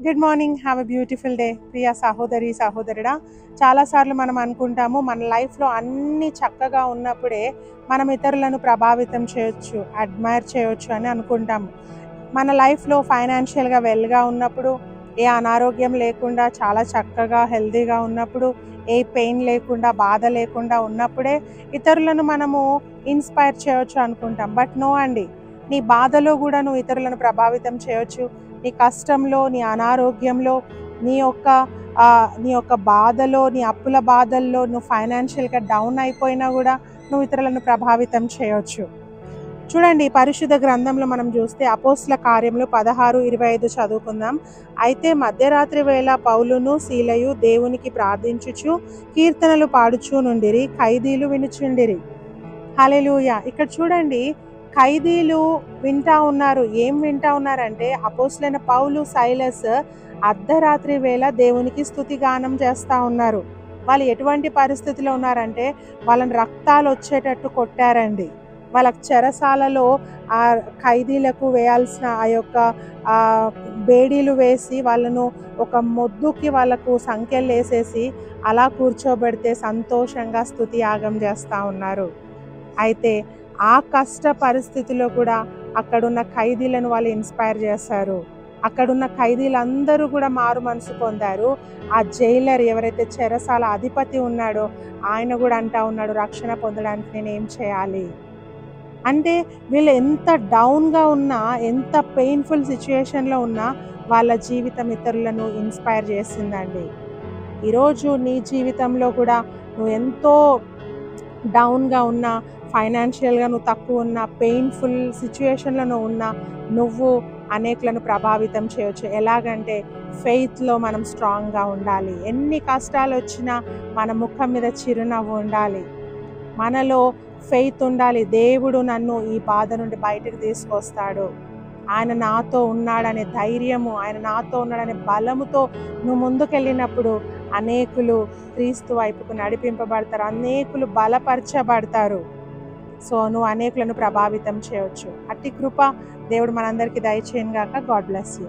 Good morning, have a beautiful day. ప్రియ సహోదరి సహోదరుడా, చాలాసార్లు మనం అనుకుంటాము మన లైఫ్లో అన్నీ చక్కగా ఉన్నప్పుడే మనం ఇతరులను ప్రభావితం చేయొచ్చు, అడ్మైర్ చేయొచ్చు అని అనుకుంటాము. మన లైఫ్లో ఫైనాన్షియల్గా వెల్గా ఉన్నప్పుడు, ఏ అనారోగ్యం లేకుండా చాలా చక్కగా హెల్తీగా ఉన్నప్పుడు, ఏ పెయిన్ లేకుండా బాధ లేకుండా ఉన్నప్పుడే ఇతరులను మనము ఇన్స్పైర్ చేయొచ్చు అనుకుంటాం. బట్ నో అండి, నీ బాధలో కూడా నువ్వు ఇతరులను ప్రభావితం చేయొచ్చు. నీ కష్టంలో, నీ అనారోగ్యంలో, నీ యొక్క బాధలో, నీ అప్పుల బాధల్లో నువ్వు ఫైనాన్షియల్గా డౌన్ అయిపోయినా కూడా నువ్వు ఇతరులను ప్రభావితం చేయొచ్చు. చూడండి, పరిశుద్ధ గ్రంథంలో మనం చూస్తే అపోస్తల కార్యములు 16:25 చదువుకుందాం. అయితే మధ్యరాత్రి వేళ పౌలును సీలయు దేవునికి ప్రార్థించుచు కీర్తనలు పాడుచూ నుండిరి, ఖైదీలు వినుచుండిరి. హల్లెలూయా. ఇక్కడ చూడండి, ఖైదీలు వింటా ఉన్నారు. ఏం వింటా ఉన్నారంటే, అపోస్తలైన పౌలు సైలస్ అర్ధరాత్రి వేళ దేవునికి స్తుతిగానం చేస్తూ ఉన్నారు. వాళ్ళు ఎటువంటి పరిస్థితిలో ఉన్నారంటే, వాళ్ళని రక్తాలు వచ్చేటట్టు కొట్టారండి. వాళ్ళ చెరసాలలో ఆ ఖైదీలకు వేయాల్సిన ఆ యొక్క బేడీలు వేసి వాళ్ళను ఒక మొద్దుకి వాళ్ళకు సంఖ్యలు వేసేసి అలా కూర్చోబెడితే సంతోషంగా స్తుతి యాగం చేస్తూ ఉన్నారు. అయితే ఆ కష్ట పరిస్థితిలో కూడా అక్కడున్న ఖైదీలను వాళ్ళు ఇన్స్పైర్ చేశారు. అక్కడున్న ఖైదీలందరూ కూడా మారు మనసు పొందారు. ఆ జైలర్, ఎవరైతే చెరసాల అధిపతి ఉన్నాడో, ఆయన కూడా అంటా ఉన్నాడు, రక్షణ పొందడానికి నేను ఏం చేయాలి అంటే. వీళ్ళు ఎంత డౌన్గా ఉన్నా, ఎంత పెయిన్ఫుల్ సిచ్యుయేషన్లో ఉన్నా వాళ్ళ జీవితం ఇతరులను ఇన్స్పైర్ చేసిందండి. ఈరోజు నీ జీవితంలో కూడా నువ్వు ఎంతో డౌన్గా ఉన్నా, ఫైనాన్షియల్గా నువ్వు తక్కువ ఉన్నా, పెయిన్ఫుల్ సిచ్యుయేషన్లో నువ్వు ఉన్నా, నువ్వు అనేకులను ప్రభావితం చేయొచ్చు. ఎలాగంటే, ఫెయిత్లో మనం స్ట్రాంగ్గా ఉండాలి. ఎన్ని కష్టాలు వచ్చినా మన ముఖం మీద చిరునవ్వు ఉండాలి. మనలో ఫెయిత్ ఉండాలి. దేవుడు నన్ను ఈ బాధ నుండి బయటకు తీసుకొస్తాడు, ఆయన నాతో ఉన్నాడనే ధైర్యము, ఆయన నాతో ఉన్నాడనే బలముతో నువ్వు ముందుకెళ్ళినప్పుడు అనేకులు క్రీస్తు వైపుకు నడిపింపబడతారు, అనేకులు బలపరచబడతారు. సో నువ్వు అనేకులను ప్రభావితం చేయవచ్చు. అట్టి కృప దేవుడు మనందరికీ దయచేయను గాక. God bless you.